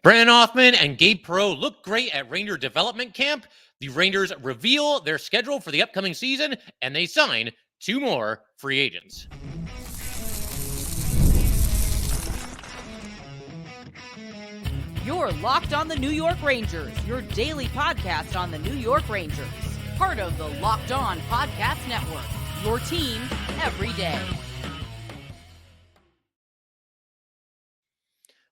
Brennan Othmann and Gabe Perreault look great at Ranger Development Camp. The Rangers reveal their schedule for the upcoming season, and they sign two more free agents. You're Locked on the New York Rangers, your daily podcast on the New York Rangers. Part of the Locked On Podcast Network, your team every day.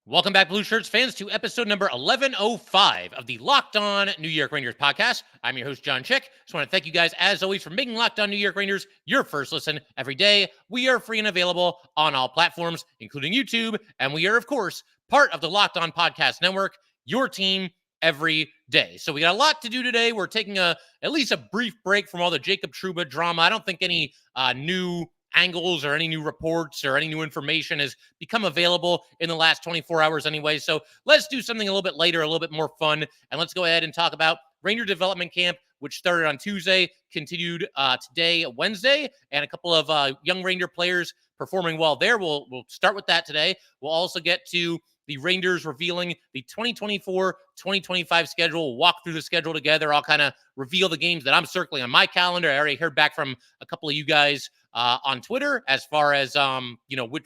Welcome back, Blue Shirts fans, to episode number 1105 of the Locked On New York Rangers podcast. I'm your host, John Chick. Just want to thank you guys, as always, for making Locked On New York Rangers your first listen every day. We are free and available on all platforms, including YouTube, and we are, of course, part of the Locked On Podcast Network, your team every day. So we got a lot to do today. We're taking at least a brief break from all the Jacob Trouba drama. I don't think any new angles or any new reports or any new information has become available in the last 24 hours anyway. So let's do something a little bit later, a little bit more fun. And let's go ahead and talk about Ranger Development Camp, which started on Tuesday, continued today, Wednesday, and a couple of young Ranger players performing well there. We'll start with that today. We'll also get to the Rangers revealing the 2024-2025 schedule. We'll walk through the schedule together. I'll kind of reveal the games that I'm circling on my calendar. I already heard back from a couple of you guys on Twitter as far as,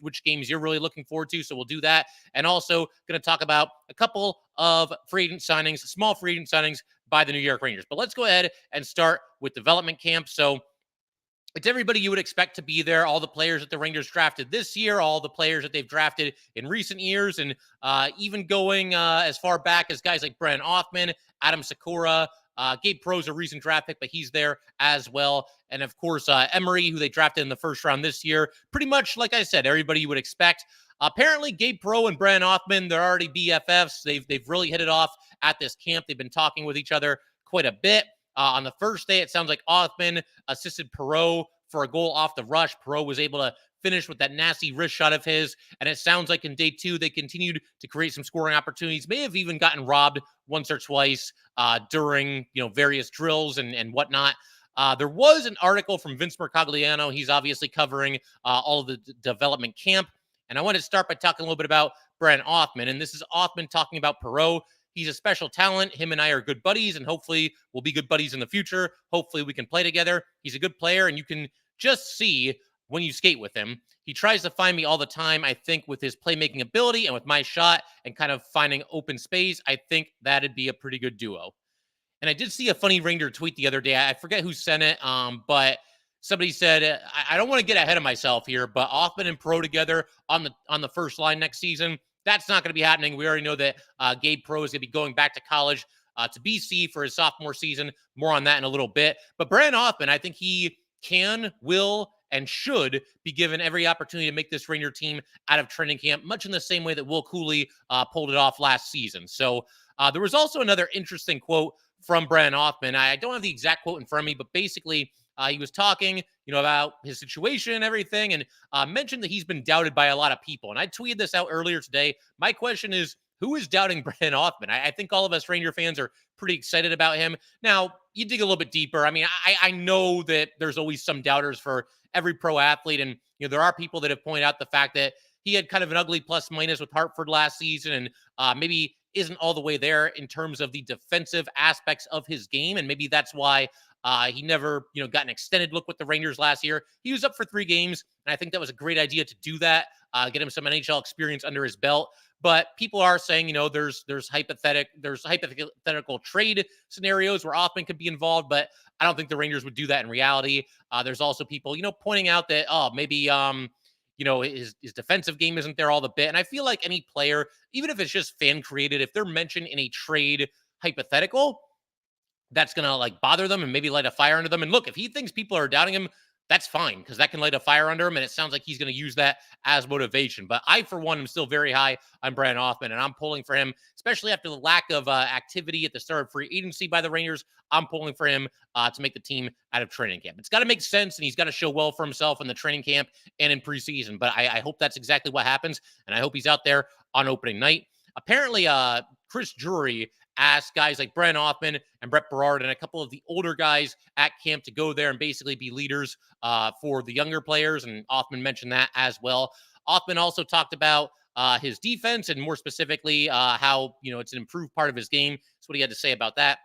which games you're really looking forward to. So we'll do that. And also going to talk about a couple of free agent signings, small free agent signings by the New York Rangers. But let's go ahead and start with development camp. So it's everybody you would expect to be there. All the players that the Rangers drafted this year, all the players that they've drafted in recent years, and even going as far back as guys like Brennan Othmann, Adam Sakura, Gabe Perreault's a recent draft pick, but he's there as well. And of course, Emery, who they drafted in the first round this year. Pretty much, like I said, everybody you would expect. Apparently, Gabe Perreault and Brennan Othmann, they're already BFFs. They've really hit it off at this camp. They've been talking with each other quite a bit. On the first day, it sounds like Othmann assisted Perreault for a goal off the rush. Perreault was able to finish with that nasty wrist shot of his. And it sounds like in day two, they continued to create some scoring opportunities, may have even gotten robbed once or twice during, various drills and whatnot. There was an article from Vince Mercogliano. He's obviously covering all of the development camp. And I want to start by talking a little bit about Brennan Othmann. And this is Othmann talking about Perreault. He's a special talent. Him and I are good buddies, and hopefully we'll be good buddies in the future. Hopefully we can play together. He's a good player, and you can just see when you skate with him. He tries to find me all the time. I think with his playmaking ability and with my shot and kind of finding open space, I think that'd be a pretty good duo. And I did see a funny Ranger tweet the other day. I forget who sent it, but somebody said, I don't want to get ahead of myself here, but Othmann and Perreault together on the first line next season, that's not going to be happening. We already know that Gabe Perreault is going to be going back to college to BC for his sophomore season. More on that in a little bit. But Brennan Othmann, I think he can, will, and should be given every opportunity to make this Ranger team out of training camp, much in the same way that Will Cooley pulled it off last season. So there was also another interesting quote from Brennan Othmann. I don't have the exact quote in front of me, but basically he was talking, about his situation and everything, and mentioned that he's been doubted by a lot of people. And I tweeted this out earlier today. My question is, who is doubting Brennan Othmann? I think all of us Ranger fans are pretty excited about him. Now, you dig a little bit deeper. I mean, I know that there's always some doubters for every pro athlete, and there are people that have pointed out the fact that he had kind of an ugly plus minus with Hartford last season, and maybe isn't all the way there in terms of the defensive aspects of his game, and maybe that's why he never, got an extended look with the Rangers last year. He was up for 3 games, and I think that was a great idea to do that, get him some NHL experience under his belt. But people are saying, there's hypothetical trade scenarios where Othmann could be involved, but I don't think the Rangers would do that in reality. There's also people, pointing out that, maybe, his defensive game isn't there all the bit. And I feel like any player, even if it's just fan created, if they're mentioned in a trade hypothetical, that's going to bother them and maybe light a fire under them. And look, if he thinks people are doubting him, that's fine, because that can light a fire under him. And it sounds like he's going to use that as motivation. But I, for one, am still very high on Brennan Othmann, and I'm pulling for him, especially after the lack of activity at the start of free agency by the Rangers. I'm pulling for him to make the team out of training camp. It's got to make sense, and he's got to show well for himself in the training camp and in preseason. But I hope that's exactly what happens, and I hope he's out there on opening night. Apparently, Chris Drury asked guys like Brennan Othmann and Brett Berard and a couple of the older guys at camp to go there and basically be leaders for the younger players. And Othmann mentioned that as well. Othmann also talked about his defense and more specifically how, it's an improved part of his game. That's what he had to say about that.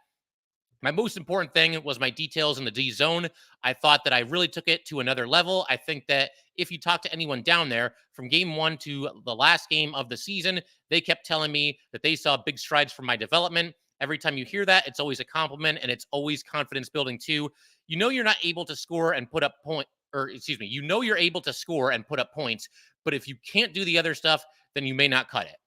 My most important thing was my details in the D zone. I thought that I really took it to another level. I think that if you talk to anyone down there from game 1 to the last game of the season, they kept telling me that they saw big strides from my development. Every time you hear that, it's always a compliment and it's always confidence building too. You're not able to score and put up you're able to score and put up points, but if you can't do the other stuff, then you may not cut it.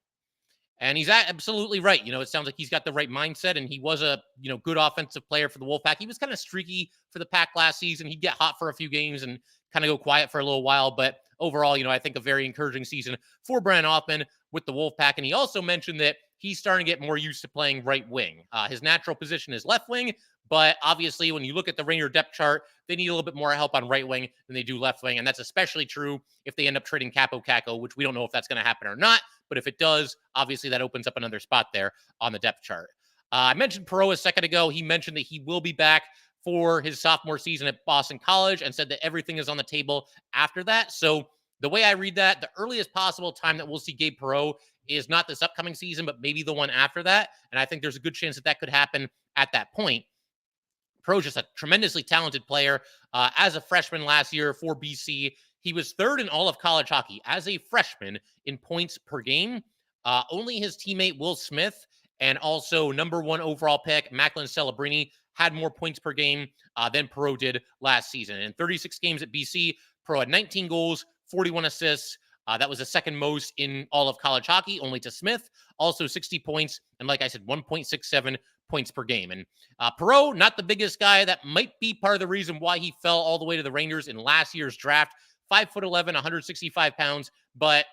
And he's absolutely right. It sounds like he's got the right mindset, and he was a, good offensive player for the Wolfpack. He was kind of streaky for the Pack last season. He'd get hot for a few games and kind of go quiet for a little while. But overall, I think a very encouraging season for Brennan Othmann with the Wolfpack. And he also mentioned that he's starting to get more used to playing right wing. His natural position is left wing, but obviously when you look at the Ranger depth chart, they need a little bit more help on right wing than they do left wing. And that's especially true if they end up trading Capo Caco, which we don't know if that's going to happen or not. But if it does, obviously that opens up another spot there on the depth chart. I mentioned Perreault a second ago. He mentioned that he will be back for his sophomore season at Boston College and said that everything is on the table after that. So the way I read that, the earliest possible time that we'll see Gabe Perreault is not this upcoming season, but maybe the one after that. And I think there's a good chance that that could happen at that point. Perreault's just a tremendously talented player. As a freshman last year for BC, he was third in all of college hockey as a freshman in points per game. Only his teammate Will Smith and also number 1 overall pick Macklin Celebrini had more points per game than Perreault did last season. In 36 games at BC, Perreault had 19 goals, 41 assists. That was the second most in all of college hockey, only to Smith. Also 60 points, and like I said, 1.67 points per game. And Perreault, not the biggest guy. That might be part of the reason why he fell all the way to the Rangers in last year's draft. 5'11", 165 pounds, but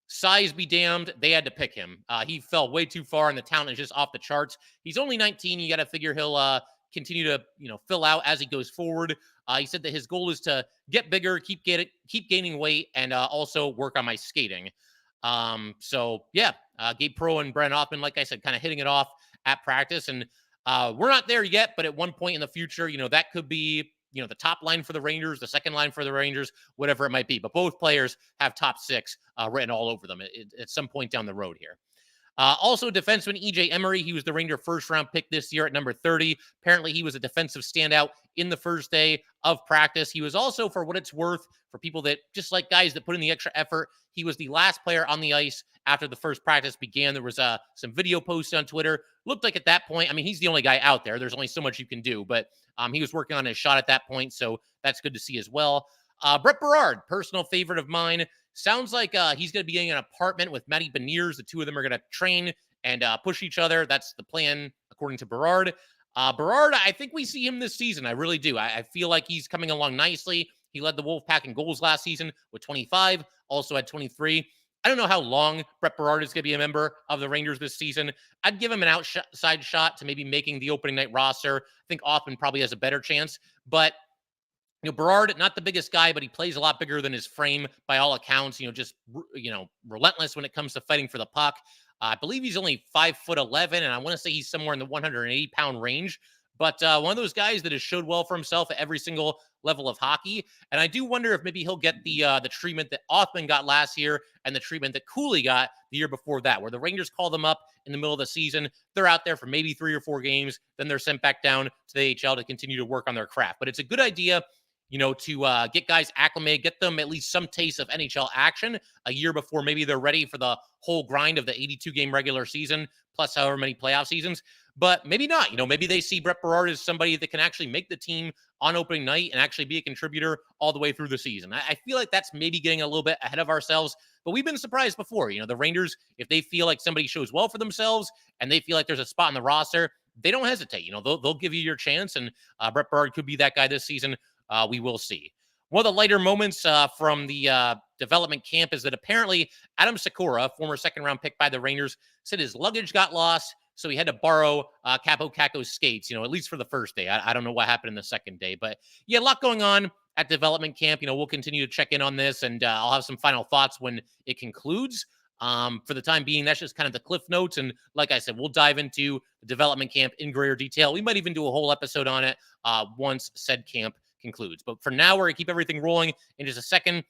size be damned, they had to pick him. He fell way too far, and the talent is just off the charts. He's only 19. You got to figure he'll continue to fill out as he goes forward. He said that his goal is to get bigger, keep gaining weight, and also work on my skating. Gabe Perreault and Brennan Othmann, like I said, kind of hitting it off at practice, and we're not there yet, but at one point in the future, that could be the top line for the Rangers, the second line for the Rangers, whatever it might be. But both players have top 6 written all over them at some point down the road here. Also, defenseman E.J. Emery, he was the Ranger first-round pick this year at number 30. Apparently, he was a defensive standout in the first day of practice. He was also, for what it's worth, for people that just like guys that put in the extra effort, he was the last player on the ice after the first practice began. There was some video posts on Twitter. Looked like at that point, he's the only guy out there. There's only so much you can do, but he was working on his shot at that point, so that's good to see as well. Brett Berard, personal favorite of mine. Sounds like he's going to be getting an apartment with Matty Beniers. The two of them are going to train and push each other. That's the plan, according to Berard. Berard, I think we see him this season. I really do. I feel like he's coming along nicely. He led the Wolfpack in goals last season with 25, also had 23. I don't know how long Brett Berard is going to be a member of the Rangers this season. I'd give him an outside shot to maybe making the opening night roster. I think Othmann probably has a better chance, but Berard, not the biggest guy, but he plays a lot bigger than his frame by all accounts. Just relentless when it comes to fighting for the puck. I believe he's only 5'11", and I want to say he's somewhere in the 180-pound range. But one of those guys that has showed well for himself at every single level of hockey. And I do wonder if maybe he'll get the treatment that Othmann got last year and the treatment that Cooley got the year before that, where the Rangers call them up in the middle of the season. They're out there for maybe 3 or 4 games. Then they're sent back down to the AHL to continue to work on their craft. But it's a good idea to get guys acclimated, get them at least some taste of NHL action a year before maybe they're ready for the whole grind of the 82-game regular season, plus however many playoff seasons. But maybe not. Maybe they see Brett Berard as somebody that can actually make the team on opening night and actually be a contributor all the way through the season. I feel like that's maybe getting a little bit ahead of ourselves, but we've been surprised before. The Rangers, if they feel like somebody shows well for themselves and they feel like there's a spot in the roster, they don't hesitate. They'll give you your chance, and Brett Berard could be that guy this season. We will see. One of the lighter moments from the development camp is that apparently Adam Sikora, former second-round pick by the Rangers, said his luggage got lost, so he had to borrow Capo Caco's skates, at least for the first day. I don't know what happened in the second day, but yeah, a lot going on at development camp. We'll continue to check in on this, and I'll have some final thoughts when it concludes. For the time being, that's just kind of the cliff notes. And like I said, we'll dive into the development camp in greater detail. We might even do a whole episode on it once said camp concludes. But for now, we're going to keep everything rolling in just a second.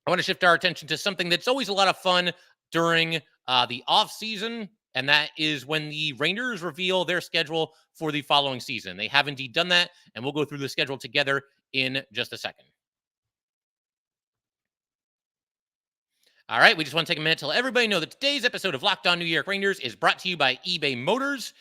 I want to shift our attention to something that's always a lot of fun during the off season, and that is when the Rangers reveal their schedule for the following season. They have indeed done that, and we'll go through the schedule together in just a second. All right, we just want to take a minute to let everybody know that today's episode of Locked On New York Rangers is brought to you by eBay Motors.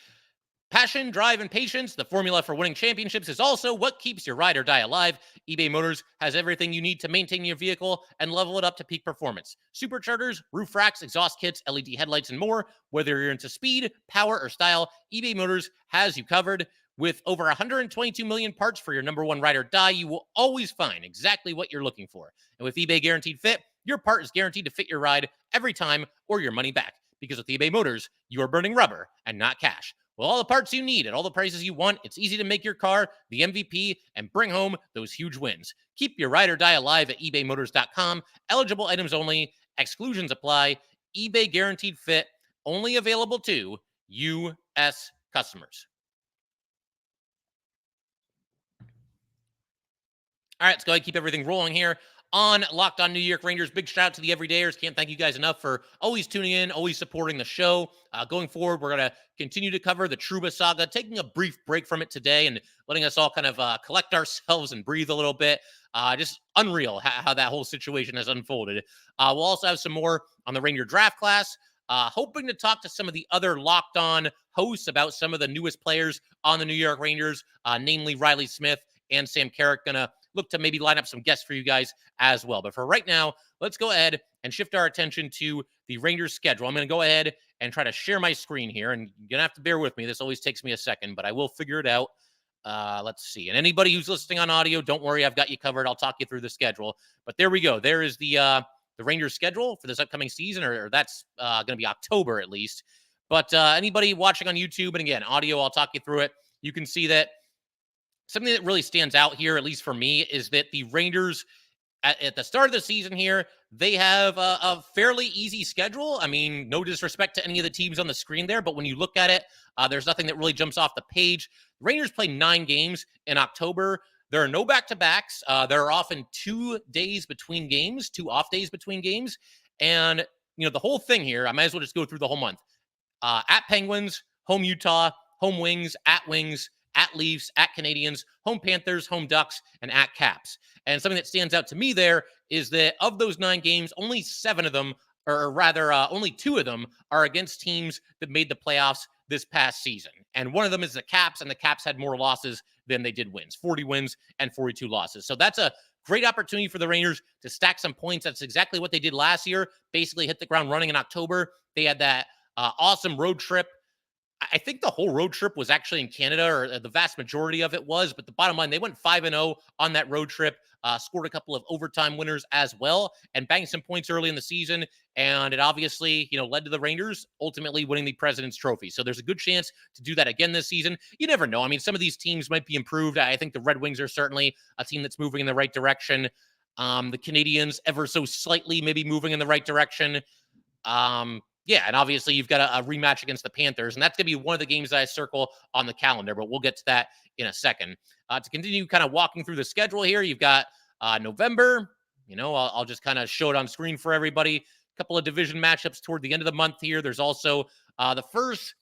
Passion, drive, and patience, the formula for winning championships, is also what keeps your ride or die alive. eBay Motors has everything you need to maintain your vehicle and level it up to peak performance. Superchargers, roof racks, exhaust kits, LED headlights, and more. Whether you're into speed, power, or style, eBay Motors has you covered. With over 122 million parts for your number one ride or die, you will always find exactly what you're looking for. And with eBay Guaranteed Fit, your part is guaranteed to fit your ride every time or your money back. Because with eBay Motors, you are burning rubber and not cash. With all the parts you need at all the prices you want, it's easy to make your car the MVP and bring home those huge wins. Keep your ride or die alive at ebaymotors.com. Eligible items only. Exclusions apply. eBay Guaranteed Fit. Only available to U.S. customers. All right, let's go ahead and keep everything rolling here on Locked On New York Rangers. Big shout out to the everydayers. Can't thank you guys enough for always tuning in, always supporting the show. Going forward, we're going to continue to cover the Trouba saga, taking a brief break from it today and letting us all kind of collect ourselves and breathe a little bit. Just unreal how that whole situation has unfolded. We'll also have some more on the Ranger draft class. Hoping to talk to some of the other Locked On hosts about some of the newest players on the New York Rangers, namely Riley Smith and Sam Carrick. Gonna look to maybe line up some guests for you guys as well. But for right now, let's go ahead and shift our attention to the Rangers schedule. I'm going to go ahead and try to share my screen here, and you're going to have to bear with me. This always takes me a second, but I will figure it out. Let's see. And anybody who's listening on audio, don't worry, I've got you covered. I'll talk you through the schedule. But there we go. There is the Rangers schedule for this upcoming season, or that's going to be October at least. But anybody watching on YouTube, and again, audio, I'll talk you through it. You can see that something that really stands out here, at least for me, is that the Rangers at the start of the season here, they have a fairly easy schedule. I mean, no disrespect to any of the teams on the screen there, but when you look at it, there's nothing that really jumps off the page. The Rangers play 9 games in October. There are no back-to-backs. There are often 2 days between games, 2 off days between games. And, you know, the whole thing here, I might as well just go through the whole month. At Penguins, home Utah, home Wings, at Leafs, at Canadians, home Panthers, home Ducks, and at Caps. And something that stands out to me there is that of those 9 games, only 7 of them, or rather only 2 of them, are against teams that made the playoffs this past season. And one of them is the Caps, and the Caps had more losses than they did wins, 40 wins and 42 losses. So that's a great opportunity for the Rangers to stack some points. That's exactly what they did last year, basically hit the ground running in October. They had that awesome road trip. I think the whole road trip was actually in Canada, or the vast majority of it was. But the bottom line, they went 5-0 on that road trip, scored a couple of overtime winners as well, and banged some points early in the season. And it obviously, led to the Rangers ultimately winning the President's Trophy. So there's a good chance to do that again this season. You never know. I mean, some of these teams might be improved. I think the Red Wings are certainly a team that's moving in the right direction. The Canadians ever so slightly maybe moving in the right direction. Yeah, and obviously you've got a rematch against the Panthers, and that's going to be one of the games that I circle on the calendar, but we'll get to that in a second. To continue kind of walking through the schedule here, you've got November. I'll just kind of show it on screen for everybody. A couple of division matchups toward the end of the month here. There's also the first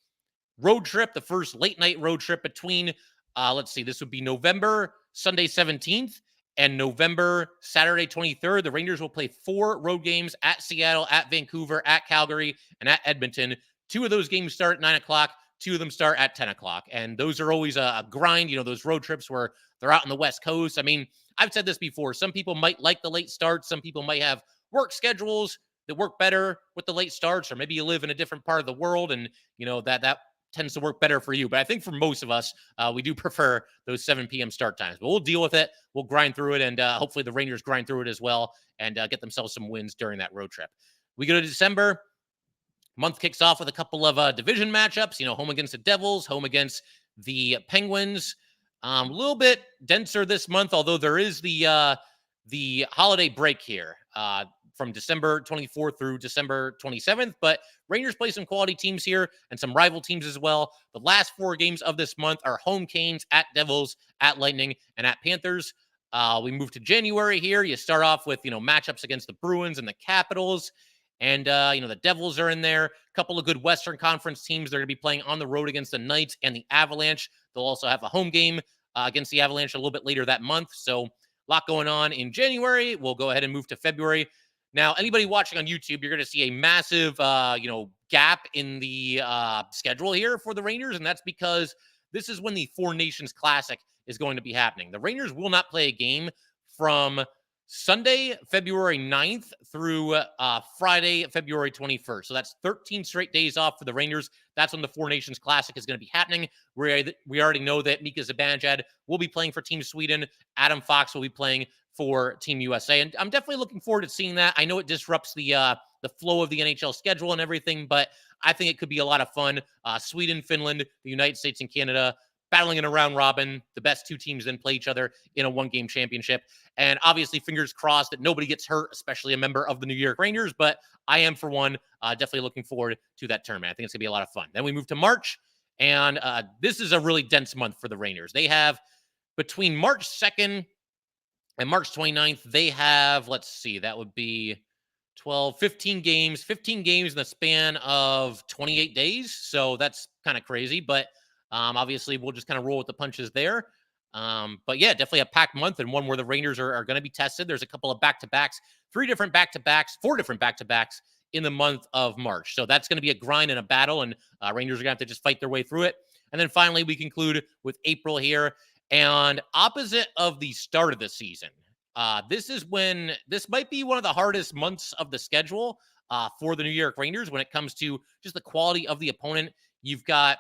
road trip, the first late-night road trip between, this would be November, Sunday 17th, and November, Saturday 23rd. The Rangers will play 4 road games at Seattle, at Vancouver, at Calgary, and at Edmonton. 2 of those games start at 9 o'clock. 2 of them start at 10 o'clock. And those are always a grind, those road trips where they're out on the West Coast. I mean, I've said this before. Some people might like the late starts. Some people might have work schedules that work better with the late starts, or maybe you live in a different part of the world and, that tends to work better for you. But I think for most of us, we do prefer those 7 p.m. start times. But we'll deal with it. We'll grind through it, and hopefully the Rangers grind through it as well and get themselves some wins during that road trip. We go to December. Month kicks off with a couple of division matchups, home against the Devils, home against the Penguins. A little bit denser this month, although there is the holiday break here from December 24th through December 27th. But Rangers play some quality teams here and some rival teams as well. The last 4 games of this month are home Canes, at Devils, at Lightning, and at Panthers. We move to January here. You start off with, matchups against the Bruins and the Capitals. And, the Devils are in there. A couple of good Western Conference teams. They're going to be playing on the road against the Knights and the Avalanche. They'll also have a home game against the Avalanche a little bit later that month. So a lot going on in January. We'll go ahead and move to February. Now, anybody watching on YouTube, you're going to see a massive, gap in the schedule here for the Rangers, and that's because this is when the Four Nations Classic is going to be happening. The Rangers will not play a game from Sunday, February 9th through Friday, February 21st. So that's 13 straight days off for the Rangers. That's when the Four Nations Classic is going to be happening. We already know that Mika Zibanejad will be playing for Team Sweden. Adam Fox will be playing for Team USA. And I'm definitely looking forward to seeing that. I know it disrupts the flow of the NHL schedule and everything, but I think it could be a lot of fun. Sweden, Finland, the United States, and Canada battling in a round robin. The best two teams then play each other in a one-game championship. And obviously, fingers crossed that nobody gets hurt, especially a member of the New York Rangers. But I am, for one, definitely looking forward to that tournament. I think it's going to be a lot of fun. Then we move to March, and this is a really dense month for the Rangers. They have, between March 2nd and March 29th, they have, let's see, that would be 15 games in the span of 28 days. So that's kind of crazy, but obviously we'll just kind of roll with the punches there. But yeah, definitely a packed month, and one where the Rangers are going to be tested. There's a couple of back-to-backs, 4 different back-to-backs in the month of March. So that's going to be a grind and a battle, and Rangers are going to have to just fight their way through it. And then finally, we conclude with April here. And opposite of the start of the season, this might be one of the hardest months of the schedule for the New York Rangers when it comes to just the quality of the opponent. You've got,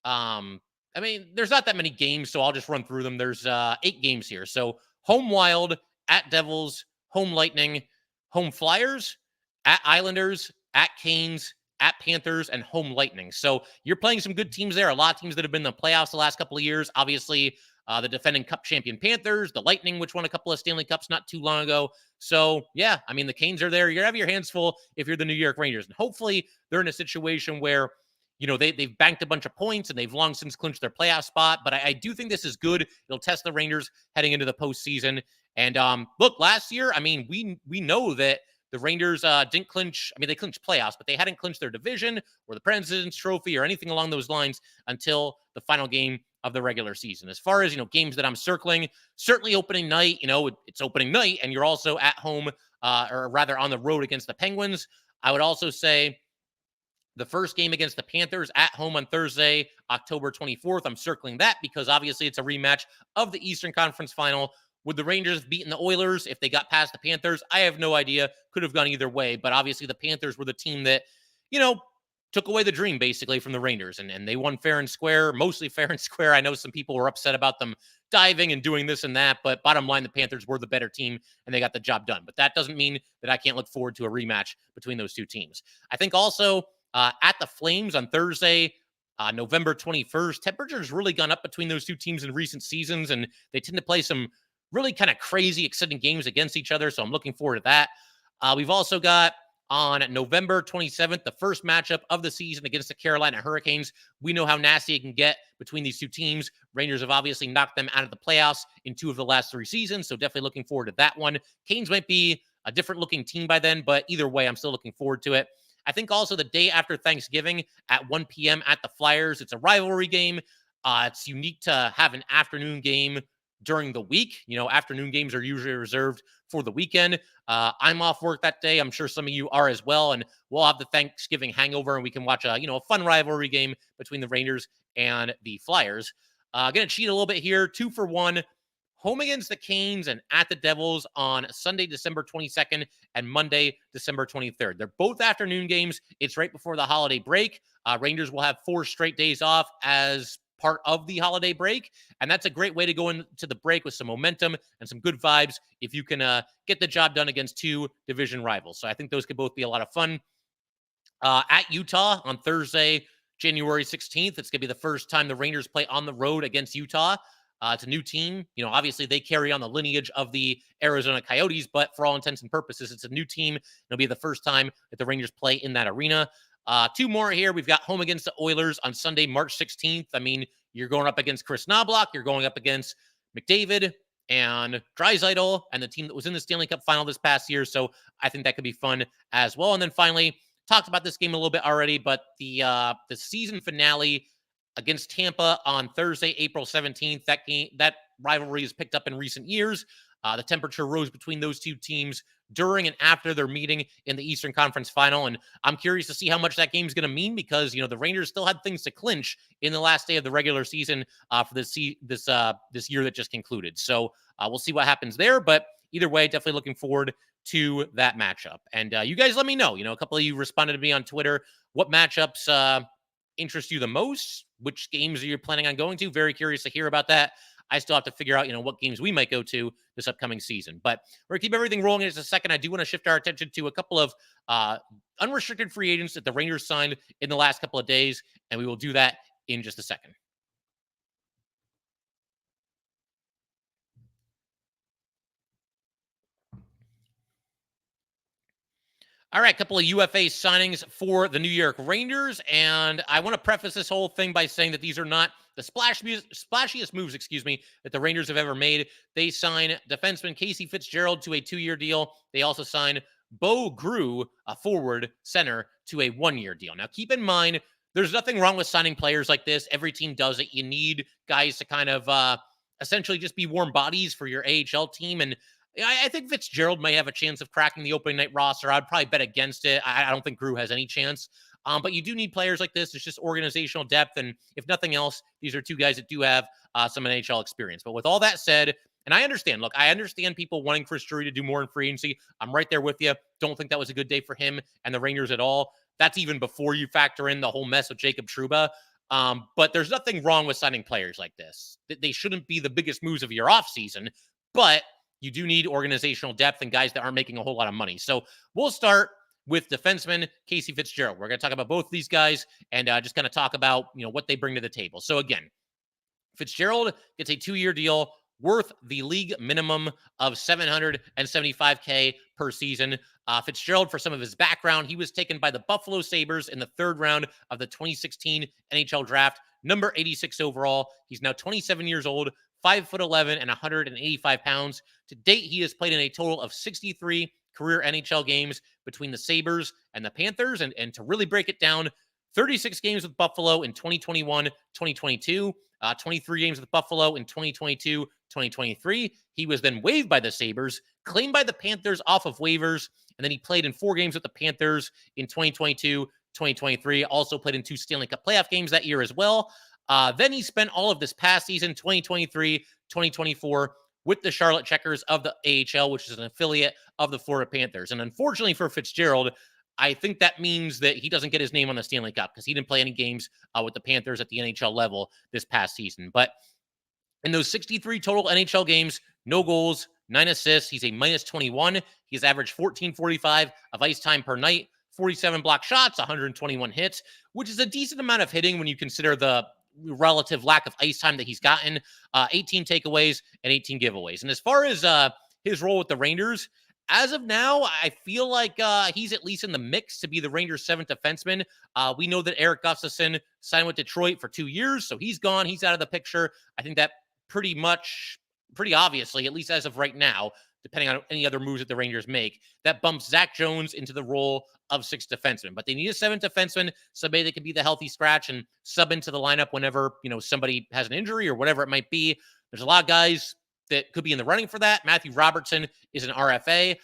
there's not that many games, so I'll just run through them. There's 8 games here. So home Wild, at Devils, home Lightning, home Flyers, at Islanders, at Canes, at Panthers, and home Lightning. So you're playing some good teams there. A lot of teams that have been in the playoffs the last couple of years. Obviously, the defending Cup champion Panthers, the Lightning, which won a couple of Stanley Cups not too long ago. So, yeah, the Canes are there. You're going to have your hands full if you're the New York Rangers. And hopefully they're in a situation where, they've banked a bunch of points and they've long since clinched their playoff spot. But I do think this is good. It'll test the Rangers heading into the postseason. And look, last year, we know that the Rangers didn't clinch. They clinched playoffs, but they hadn't clinched their division or the President's Trophy or anything along those lines until the final game of the regular season. As far as, games that I'm circling, certainly opening night, it's opening night and you're also at home or rather on the road against the Penguins. I would also say the first game against the Panthers at home on Thursday, October 24th. I'm circling that because obviously it's a rematch of the Eastern Conference Final. Would the Rangers beaten the Oilers if they got past the Panthers? I have no idea. Could have gone either way, but obviously the Panthers were the team that, took away the dream basically from the Rangers, and they won fair and square, mostly fair and square. I know some people were upset about them diving and doing this and that, but bottom line, the Panthers were the better team and they got the job done. But that doesn't mean that I can't look forward to a rematch between those two teams. I think also at the Flames on Thursday, November 21st, temperature's really gone up between those two teams in recent seasons, and they tend to play some really kind of crazy, exciting games against each other. So I'm looking forward to that. We've also got on November 27th, the first matchup of the season against the Carolina Hurricanes. We know how nasty it can get between these two teams. Rangers have obviously knocked them out of the playoffs in 2 of the last 3 seasons, so definitely looking forward to that one. Canes might be a different looking team by then, but either way, I'm still looking forward to it. I think also the day after Thanksgiving at 1 p.m. at the Flyers, it's a rivalry game. It's unique to have an afternoon game during the week. Afternoon games are usually reserved for the weekend. I'm off work that day. I'm sure some of you are as well. And we'll have the Thanksgiving hangover and we can watch a fun rivalry game between the Rangers and the Flyers. Going to cheat a little bit here. 2 for 1. Home against the Canes and at the Devils on Sunday, December 22nd and Monday, December 23rd. They're both afternoon games. It's right before the holiday break. Rangers will have 4 straight days off as part of the holiday break. And that's a great way to go into the break with some momentum and some good vibes if you can get the job done against 2 division rivals. So I think those could both be a lot of fun. At Utah on Thursday, January 16th, it's going to be the first time the Rangers play on the road against Utah. It's a new team. Obviously they carry on the lineage of the Arizona Coyotes, but for all intents and purposes, it's a new team. It'll be the first time that the Rangers play in that arena. 2 more here. We've got home against the Oilers on Sunday, March 16th. You're going up against Chris Knobloch. You're going up against McDavid. and Draisaitl and the team that was in the Stanley Cup final this past year. So I think that could be fun as well. And then finally, talked about this game a little bit already, but the season finale against Tampa on Thursday, April 17th, that rivalry has picked up in recent years. The temperature rose between those two teams during and after their meeting in the Eastern Conference Final, and I'm curious to see how much that game's going to mean because the Rangers still had things to clinch in the last day of the regular season for this year that just concluded. So we'll see what happens there, but either way, definitely looking forward to that matchup. And you guys let me know. A couple of you responded to me on Twitter. What matchups interest you the most? Which games are you planning on going to? Very curious to hear about that. I still have to figure out, what games we might go to this upcoming season. But we're going to keep everything rolling in just a second. I do want to shift our attention to a couple of unrestricted free agents that the Rangers signed in the last couple of days, and we will do that in just a second. All right, a couple of UFA signings for the New York Rangers, and I want to preface this whole thing by saying that these are not the splashiest moves, that the Rangers have ever made. They sign defenseman Casey Fitzgerald to a 2-year deal. They also sign Bo Groulx, a forward center, to a 1-year deal. Now, keep in mind, there's nothing wrong with signing players like this. Every team does it. You need guys to kind of essentially just be warm bodies for your AHL team, and I think Fitzgerald may have a chance of cracking the opening night roster. I'd probably bet against it. I don't think Groulx has any chance. But you do need players like this. It's just organizational depth. And if nothing else, these are two guys that do have some NHL experience. But with all that said, and I understand people wanting Chris Drury to do more in free agency. I'm right there with you. Don't think that was a good day for him and the Rangers at all. That's even before you factor in the whole mess with Jacob Trouba. But there's nothing wrong with signing players like this. They shouldn't be the biggest moves of your offseason, but you do need organizational depth and guys that aren't making a whole lot of money. So we'll start with defenseman Casey Fitzgerald. We're going to talk about both of these guys and just kind of talk about, what they bring to the table. So again, Fitzgerald gets a 2-year deal worth the league minimum of $775K per season. Fitzgerald, for some of his background, he was taken by the Buffalo Sabres in the 3rd round of the 2016 NHL draft, number 86 overall. He's now 27 years old, 5'11" and 185 pounds. To date, he has played in a total of 63 career NHL games between the Sabres and the Panthers. And to really break it down, 36 games with Buffalo in 2021, 2022, 23 games with Buffalo in 2022, 2023. He was then waived by the Sabres, claimed by the Panthers off of waivers, and then he played in 4 games with the Panthers in 2022, 2023. Also played in 2 Stanley Cup playoff games that year as well. Then he spent all of this past season, 2023, 2024, with the Charlotte Checkers of the AHL, which is an affiliate of the Florida Panthers. And unfortunately for Fitzgerald, I think that means that he doesn't get his name on the Stanley Cup because he didn't play any games with the Panthers at the NHL level this past season. But in those 63 total NHL games, no goals, 9 assists. He's a minus 21. He's averaged 14.45 of ice time per night, 47 block shots, 121 hits, which is a decent amount of hitting when you consider the relative lack of ice time that he's gotten, 18 takeaways and 18 giveaways. And as far as his role with the Rangers, as of now, I feel like he's at least in the mix to be the Rangers' 7th defenseman. We know that Erik Gustafsson signed with Detroit for 2 years, so he's gone. He's out of the picture. I think that pretty obviously, at least as of right now, depending on any other moves that the Rangers make, that bumps Zach Jones into the role of 6th defenseman. But they need a 7th defenseman, somebody that can be the healthy scratch and sub into the lineup whenever, somebody has an injury or whatever it might be. There's a lot of guys that could be in the running for that. Matthew Robertson is an RFA.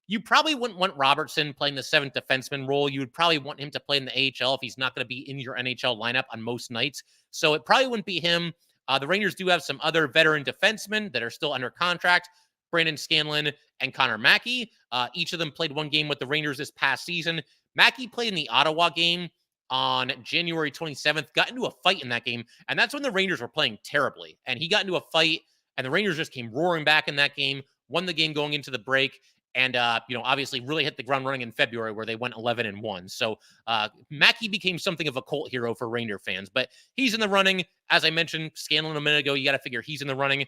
You probably wouldn't want Robertson playing the 7th defenseman role. You would probably want him to play in the AHL if he's not going to be in your NHL lineup on most nights. So it probably wouldn't be him. The Rangers do have some other veteran defensemen that are still under contract. Brandon Scanlon and Connor Mackey. Each of them played 1 game with the Rangers this past season. Mackey played in the Ottawa game on January 27th, got into a fight in that game, and that's when the Rangers were playing terribly. And he got into a fight, and the Rangers just came roaring back in that game, won the game going into the break, and obviously really hit the ground running in February where they went 11-1. So Mackey became something of a cult hero for Ranger fans, but he's in the running. As I mentioned, Scanlon a minute ago, you got to figure he's in the running.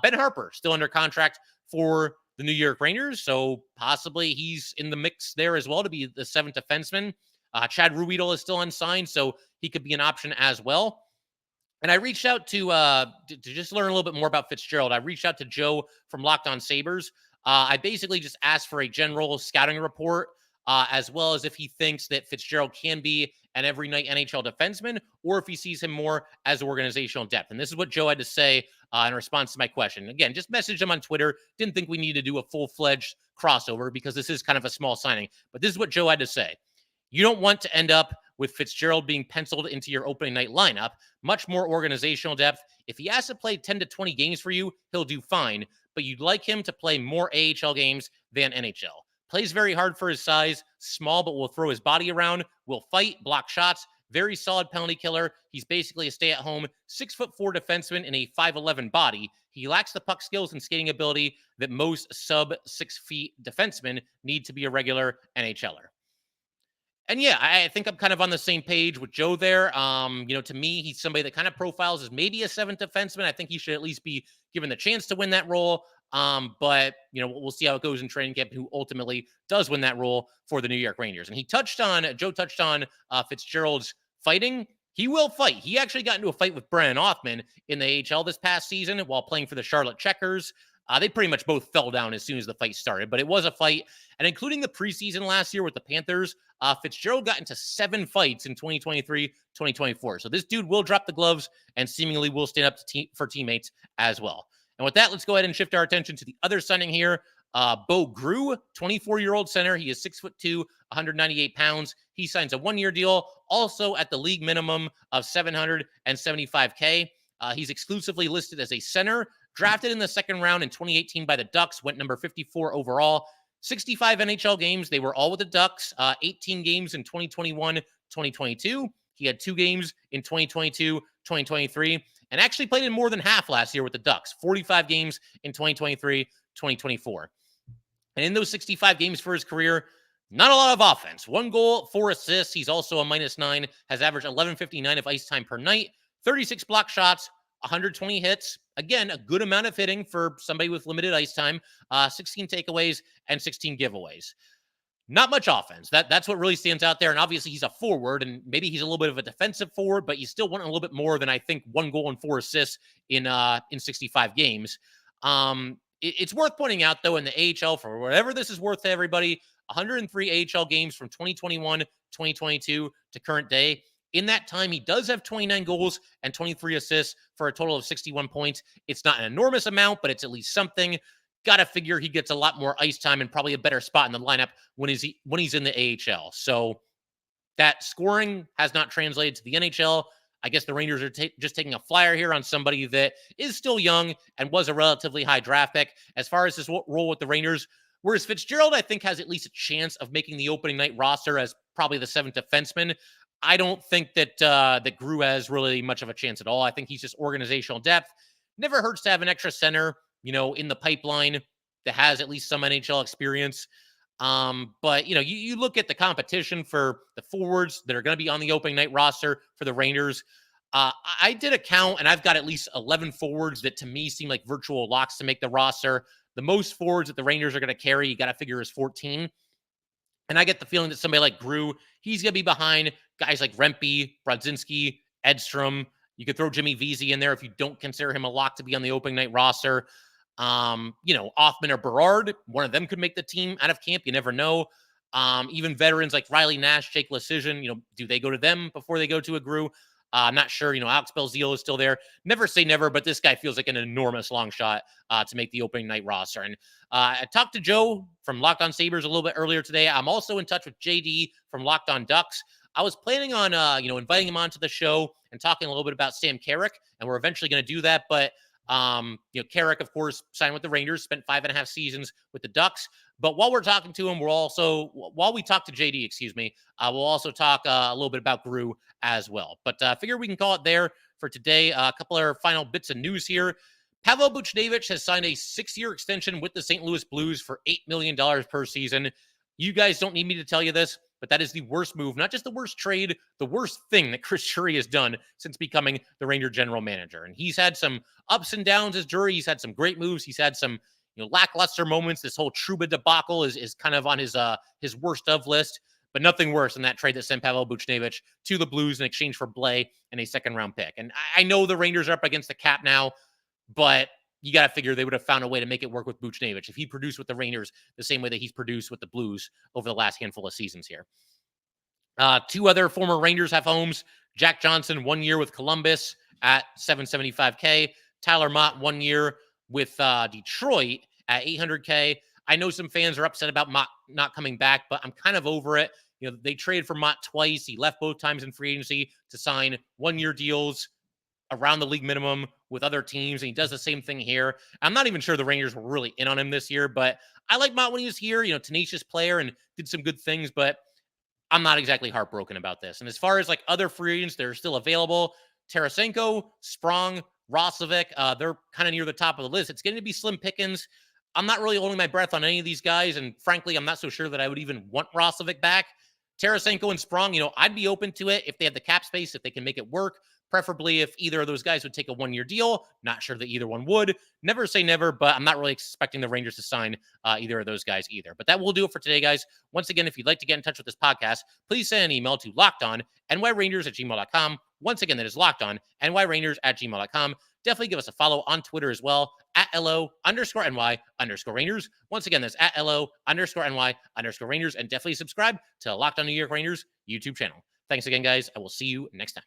Ben Harper still under contract for the New York Rangers, so possibly he's in the mix there as well to be the 7th defenseman. Chad Ruhwedel is still unsigned, so he could be an option as well. And I reached out to just learn a little bit more about Fitzgerald. I reached out to Joe from Locked On Sabres. I basically just asked for a general scouting report, as well as if he thinks that Fitzgerald can be an every night NHL defenseman, or if he sees him more as organizational depth. And this is what Joe had to say in response to my question. Again, just messaged him on Twitter. Didn't think we needed to do a full-fledged crossover because this is kind of a small signing. But this is what Joe had to say. You don't want to end up with Fitzgerald being penciled into your opening night lineup. Much more organizational depth. If he has to play 10 to 20 games for you, he'll do fine. But you'd like him to play more AHL games than NHL. Plays very hard for his size, small, but will throw his body around, will fight, block shots, very solid penalty killer. He's basically a stay-at-home 6'4" defenseman in a 5'11" body. He lacks the puck skills and skating ability that most sub 6 feet defensemen need to be a regular NHLer. And yeah, I think I'm kind of on the same page with Joe there. To me, he's somebody that kind of profiles as maybe a seventh defenseman. I think he should at least be given the chance to win that role. But we'll see how it goes in training camp, who ultimately does win that role for the New York Rangers. And Joe touched on Fitzgerald's fighting. He will fight. He actually got into a fight with Brennan Othmann in the AHL this past season while playing for the Charlotte Checkers. They pretty much both fell down as soon as the fight started, but it was a fight. And including the preseason last year with the Panthers, Fitzgerald got into 7 fights in 2023, 2024. So this dude will drop the gloves and seemingly will stand up for teammates as well. And with that, let's go ahead and shift our attention to the other signing here. Bo Groulx, 24-year-old center. He is 6'2", 198 pounds. He signs a 1-year deal, also at the league minimum of $775K. He's exclusively listed as a center. Drafted in the second round in 2018 by the Ducks, went number 54 overall. 65 NHL games. They were all with the Ducks. 18 games in 2021, 2022. He had 2 games in 2022, 2023, and actually played in more than half last year with the Ducks. 45 games in 2023, 2024. And in those 65 games for his career, not a lot of offense. 1 goal, 4 assists. He's also a -9, has averaged 11.59 of ice time per night, 36 block shots, 120 hits. Again, a good amount of hitting for somebody with limited ice time. 16 takeaways and 16 giveaways. Not much offense. That's what really stands out there. And obviously, he's a forward, and maybe he's a little bit of a defensive forward, but you still want a little bit more than, I think, 1 goal and 4 assists in 65 games. It's worth pointing out, though, in the AHL, for whatever this is worth to everybody, 103 AHL games from 2021, 2022 to current day. In that time, he does have 29 goals and 23 assists for a total of 61 points. It's not an enormous amount, but it's at least something. Got to figure he gets a lot more ice time and probably a better spot in the lineup when he's in the AHL. So that scoring has not translated to the NHL. I guess the Rangers are just taking a flyer here on somebody that is still young and was a relatively high draft pick. As far as his role with the Rangers, whereas Fitzgerald, I think, has at least a chance of making the opening night roster as probably the 7th defenseman. I don't think that that Groulx has really much of a chance at all. I think he's just organizational depth. Never hurts to have an extra center, in the pipeline that has at least some NHL experience. But you look at the competition for the forwards that are going to be on the opening night roster for the Rangers. I did a count, and I've got at least 11 forwards that to me seem like virtual locks to make the roster. The most forwards that the Rangers are going to carry, you got to figure, is 14. And I get the feeling that somebody like Groulx, he's going to be behind guys like Rempe, Brodzinski, Edstrom. You could throw Jimmy Vesey in there if you don't consider him a lock to be on the opening night roster. Othmann or Berard, one of them could make the team out of camp. You never know. Even veterans like Riley Nash, Jake Leschyshyn, do they go to them before they go to a Groulx? I'm not sure. Alex Belzile is still there. Never say never, but this guy feels like an enormous long shot to make the opening night roster. And I talked to Joe from Locked On Sabres a little bit earlier today. I'm also in touch with JD from Locked On Ducks. I was planning on, inviting him onto the show and talking a little bit about Sam Carrick, and we're eventually going to do that. But, Carrick, of course, signed with the Rangers, spent 5.5 seasons with the Ducks. But while we're talking to him, while we talk to JD, we'll also talk a little bit about Groulx as well. But I figure we can call it there for today. A couple of final bits of news here. Pavel Buchnevich has signed a 6-year extension with the St. Louis Blues for $8 million per season. You guys don't need me to tell you this, but that is the worst move, not just the worst trade, the worst thing that Chris Drury has done since becoming the Ranger general manager. And he's had some ups and downs as Drury. He's had some great moves. He's had some lackluster moments. This whole Trouba debacle is kind of on his worst of list. but nothing worse than that trade that sent Pavel Buchnevich to the Blues in exchange for Blais and a second-round pick. And I know the Rangers are up against the cap now, but you got to figure they would have found a way to make it work with Buchnevich if he produced with the Rangers the same way that he's produced with the Blues over the last handful of seasons here. Two other former Rangers have homes. Jack Johnson, 1 year with Columbus at $775K. Tyler Mott, 1 year with Detroit at $800K. I know some fans are upset about Mott not coming back, but I'm kind of over it. You know, they traded for Mott twice. He left both times in free agency to sign 1 year deals around the league minimum with other teams, and he does the same thing here. I'm not even sure the Rangers were really in on him this year, but I like Mott when he was here. You know, tenacious player and did some good things, but I'm not exactly heartbroken about this. And as far as like other free agents that are still available, Tarasenko, Sprong, Roslovic, they're kind of near the top of the list. It's going to be slim pickings. I'm not really holding my breath on any of these guys, and frankly, I'm not so sure that I would even want Roslovic back. Tarasenko and Sprong, you know, I'd be open to it if they have the cap space, if they can make it work. Preferably if either of those guys would take a 1 year deal. Not sure that either one would. Never say never, but I'm not really expecting the Rangers to sign either of those guys either. But that will do it for today, guys. Once again, if you'd like to get in touch with this podcast, please send an email to lockedonnyrangers@gmail.com. Once again, that is lockedonnyrangers@gmail.com. Definitely give us a follow on Twitter as well, @LO_NY_Rangers. Once again, that's @LO_NY_Rangers. And definitely subscribe to Locked On New York Rangers YouTube channel. Thanks again, guys. I will see you next time.